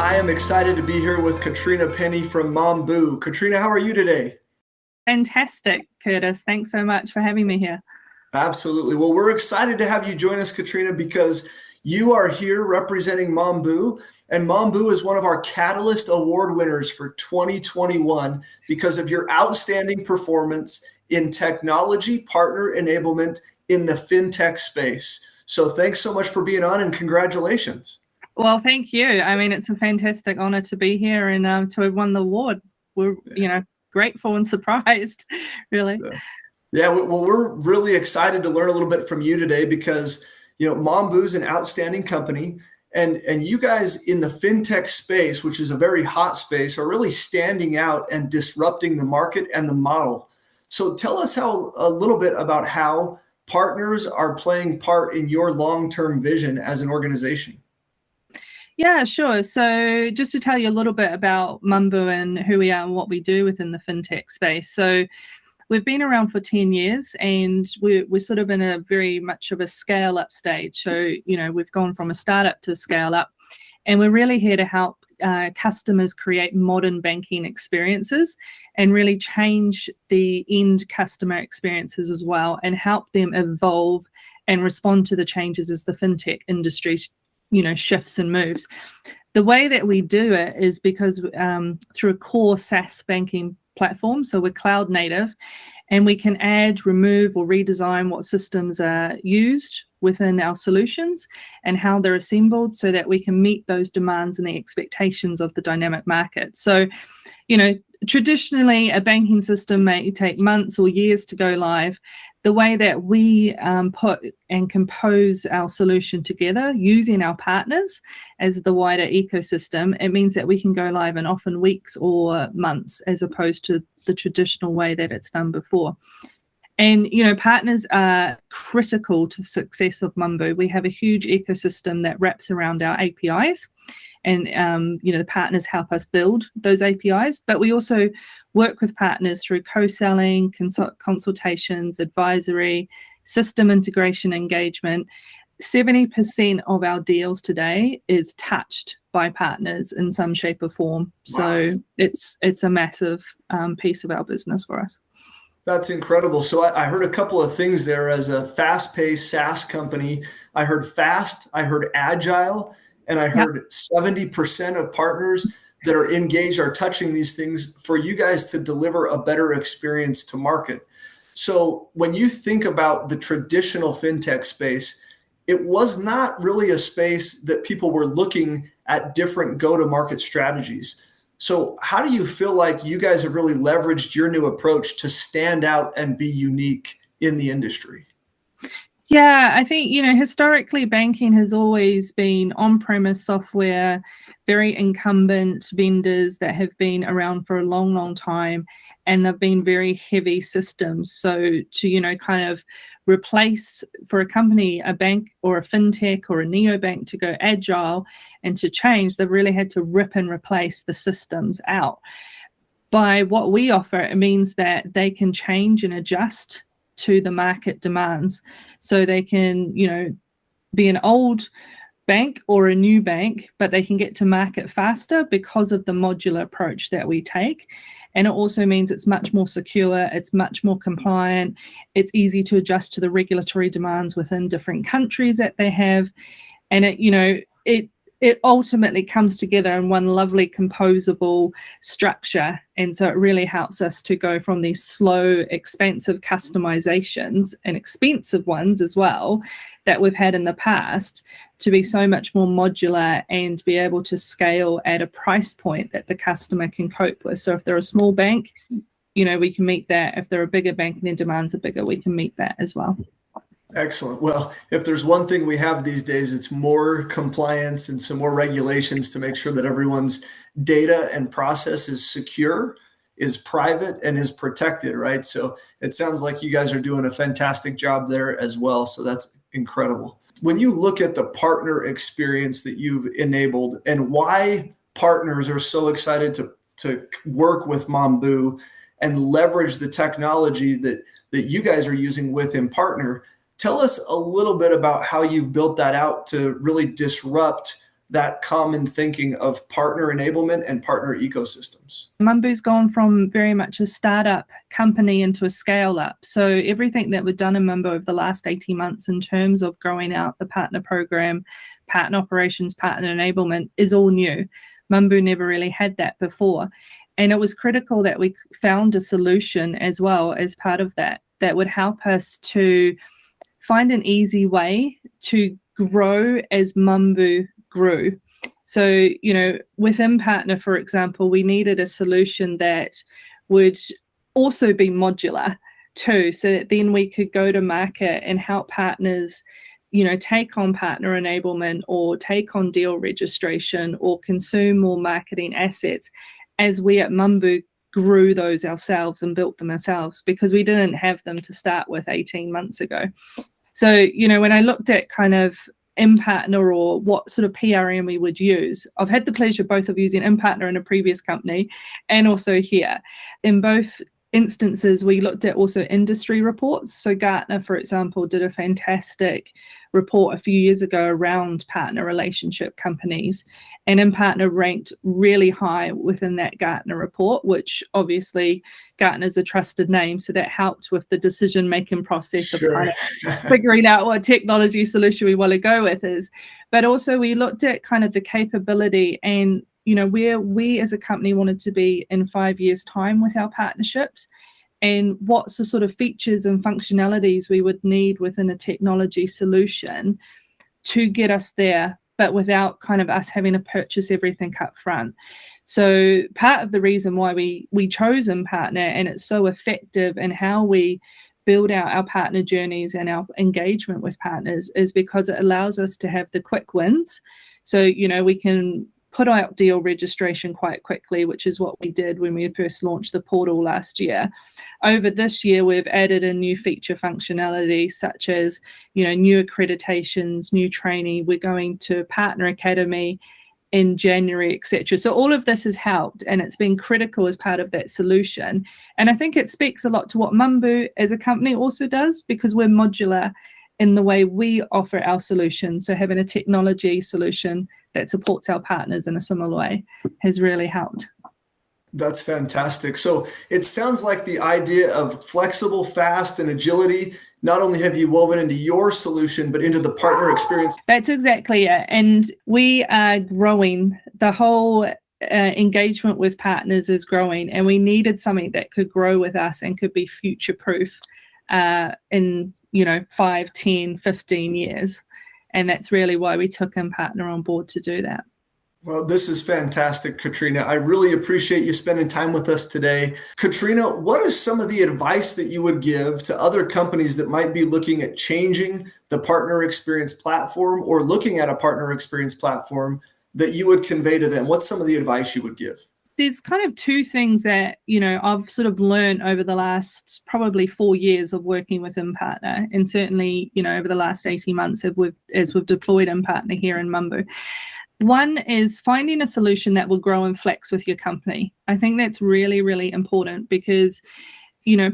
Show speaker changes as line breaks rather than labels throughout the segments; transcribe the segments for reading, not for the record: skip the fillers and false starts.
I am excited to be here with Katrina Penny from Mambu. Katrina, how are you today?
Fantastic, Curtis. Thanks so much for having me here.
Absolutely. Well, we're excited to have you join us, Katrina, because you are here representing Mambu, and Mambu is one of our Catalyst Award winners for 2021 because of your outstanding performance in technology partner enablement in the fintech space. So thanks so much for being on, and congratulations.
Well, thank you. I mean, it's a fantastic honor to be here and to have won the award. We're, grateful and surprised, really.
Yeah, well, we're really excited to learn a little bit from you today because, Mambu is an outstanding company, and you guys in the fintech space, which is a very hot space, are really standing out and disrupting the market and the model. So tell us a little bit about how partners are playing part in your long-term vision as an organization.
Yeah, sure. So just to tell you a little bit about Mambu and who we are and what we do within the fintech space. So we've been around for 10 years and we're sort of in a very much of a scale up stage. So, we've gone from a startup to a scale up, and we're really here to help customers create modern banking experiences and really change the end customer experiences as well, and help them evolve and respond to the changes as the fintech industry shifts and moves. The way that we do it is because through a core SaaS banking platform, so we're cloud native, and we can add, remove, or redesign what systems are used within our solutions and how they're assembled so that we can meet those demands and the expectations of the dynamic market. So, traditionally a banking system may take months or years to go live. The way that we put and compose our solution together using our partners as the wider ecosystem, it means that we can go live in often weeks or months as opposed to the traditional way that it's done before. And, partners are critical to the success of Mambu. We have a huge ecosystem that wraps around our APIs. And, the partners help us build those APIs, but we also work with partners through co-selling, consultations, advisory, system integration, engagement. 70% of our deals today is touched by partners in some shape or form. Wow. So it's a massive piece of our business for us.
That's incredible. So I heard a couple of things there. As a fast-paced SaaS company, I heard fast, I heard agile, and I heard 70% of partners that are engaged are touching these things for you guys to deliver a better experience to market. So when you think about the traditional fintech space, it was not really a space that people were looking at different go-to-market strategies. So how do you feel like you guys have really leveraged your new approach to stand out and be unique in the industry?
Yeah, I think, historically banking has always been on-premise software, very incumbent vendors that have been around for a long, long time, and they've been very heavy systems. So to, kind of replace for a company, a bank or a fintech or a neobank to go agile and to change, they've really had to rip and replace the systems out. By what we offer, it means that they can change and adjust to the market demands. So they can, be an old bank or a new bank, but they can get to market faster because of the modular approach that we take. And it also means it's much more secure, it's much more compliant, it's easy to adjust to the regulatory demands within different countries that they have. And it ultimately comes together in one lovely composable structure. And so it really helps us to go from these slow, expensive customizations, and expensive ones as well, that we've had in the past, to be so much more modular and be able to scale at a price point that the customer can cope with. So if they're a small bank, we can meet that. If they're a bigger bank and their demands are bigger, we can meet that as well.
Excellent. Well, if there's one thing we have these days, it's more compliance and some more regulations to make sure that everyone's data and process is secure, is private, and is protected, right? So it sounds like you guys are doing a fantastic job there as well. So that's incredible. When you look at the partner experience that you've enabled and why partners are so excited to work with Mambu and leverage the technology that you guys are using with Impartner, tell us a little bit about how you've built that out to really disrupt that common thinking of partner enablement and partner ecosystems?
Mambu's gone from very much a startup company into a scale up. So everything that we've done in Mambu over the last 18 months in terms of growing out the partner program, partner operations, partner enablement is all new. Mambu never really had that before. And it was critical that we found a solution as well as part of that, that would help us to find an easy way to grow as Mambu grew. So, with Impartner, for example, we needed a solution that would also be modular too, so that then we could go to market and help partners, take on partner enablement or take on deal registration or consume more marketing assets as we at Mambu grew those ourselves and built them ourselves, because we didn't have them to start with 18 months ago. So, when I looked at kind of Impartner or what sort of PRM we would use, I've had the pleasure both of using Impartner in a previous company and also here. In both instances, we looked at also industry reports. So Gartner, for example, did a fantastic report a few years ago around partner relationship companies, and Impartner ranked really high within that Gartner report, which obviously Gartner's a trusted name, so that helped with the decision-making process
Sure.
of kind of figuring out what technology solution we want to go with is. But also we looked at kind of the capability and where we as a company wanted to be in 5 years' time with our partnerships, and what's the sort of features and functionalities we would need within a technology solution to get us there, but without kind of us having to purchase everything up front. So part of the reason why we chose Impartner, and it's so effective in how we build out our partner journeys and our engagement with partners, is because it allows us to have the quick wins. So, we can put out deal registration quite quickly, which is what we did when we first launched the portal last year. Over this year, we've added a new feature functionality, such as, new accreditations, new training. We're going to Partner Academy in January, etc. So all of this has helped, and it's been critical as part of that solution. And I think it speaks a lot to what Mambu as a company also does, because we're modular in the way we offer our solutions. So having a technology solution that supports our partners in a similar way has really helped.
That's fantastic. So it sounds like the idea of flexible, fast, and agility, not only have you woven into your solution, but into the partner experience.
That's exactly it. And we are growing. The whole engagement with partners is growing, and we needed something that could grow with us and could be future-proof in 5, 10, 15 years. And that's really why we took Impartner on board to do that.
Well, this is fantastic, Katrina. I really appreciate you spending time with us today. Katrina, what is some of the advice that you would give to other companies that might be looking at changing the partner experience platform or looking at a partner experience platform that you would convey to them? What's some of the advice you would give?
There's kind of two things that, I've sort of learned over the last probably 4 years of working with Impartner, and certainly, over the last 18 months as we've deployed Impartner here in Mambu. One is finding a solution that will grow and flex with your company. I think that's really, really important, because,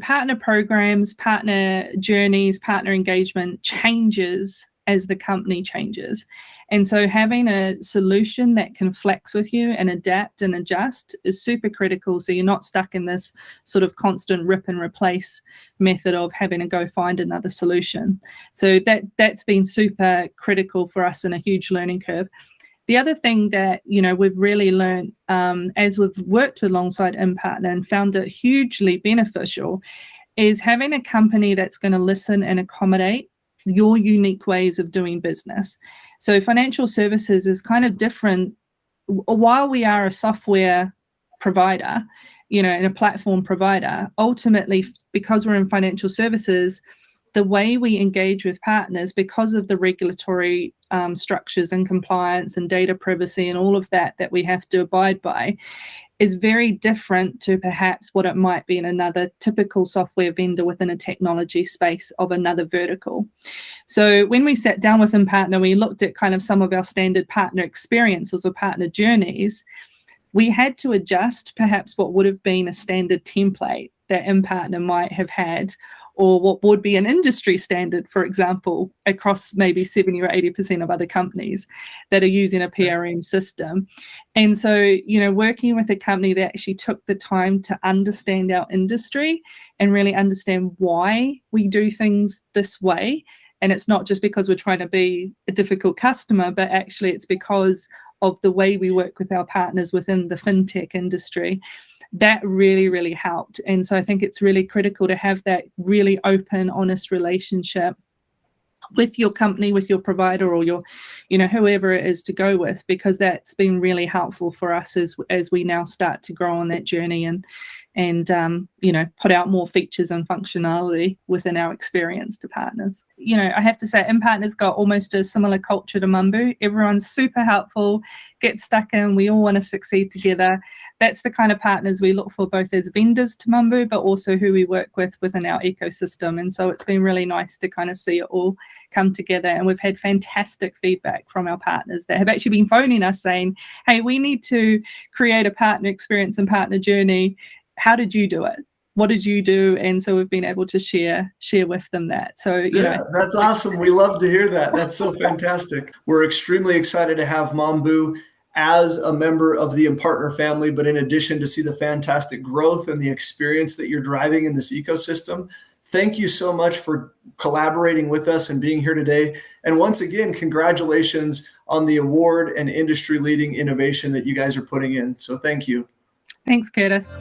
partner programs, partner journeys, partner engagement changes as the company changes. And so having a solution that can flex with you and adapt and adjust is super critical, so you're not stuck in this sort of constant rip and replace method of having to go find another solution. So that's been super critical for us, and a huge learning curve. The other thing that, we've really learned as we've worked alongside Impartner and found it hugely beneficial, is having a company that's going to listen and accommodate your unique ways of doing business. So financial services is kind of different. While we are a software provider, and a platform provider, ultimately, because we're in financial services, the way we engage with partners, because of the regulatory structures and compliance and data privacy and all of that we have to abide by, is very different to perhaps what it might be in another typical software vendor within a technology space of another vertical. So when we sat down with Impartner, we looked at kind of some of our standard partner experiences or partner journeys. We had to adjust perhaps what would have been a standard template that Impartner might have had, or what would be an industry standard, for example, across maybe 70 or 80% of other companies that are using a PRM system. And so, you know, working with a company that actually took the time to understand our industry and really understand why we do things this way. And it's not just because we're trying to be a difficult customer, but actually it's because of the way we work with our partners within the fintech industry. That really, really helped. And so I think it's really critical to have that really open, honest relationship with your company, with your provider, or your, you know, whoever it is to go with, because that's been really helpful for us as we now start to grow on that journey and you know, put out more features and functionality within our experience to partners. You know, I have to say, Impartner's got almost a similar culture to Mambu. Everyone's super helpful, get stuck in, we all want to succeed together. That's the kind of partners we look for, both as vendors to Mambu, but also who we work with within our ecosystem. And so it's been really nice to kind of see it all come together. And we've had fantastic feedback from our partners that have actually been phoning us saying, hey, we need to create a partner experience and partner journey. How did you do it? What did you do? And so we've been able to share with them that. So, you know,
that's awesome. We love to hear that. That's so fantastic. We're extremely excited to have Mambu as a member of the Impartner family, but in addition, to see the fantastic growth and the experience that you're driving in this ecosystem. Thank you so much for collaborating with us and being here today. And once again, congratulations on the award and industry leading innovation that you guys are putting in. So thank you.
Thanks, Curtis.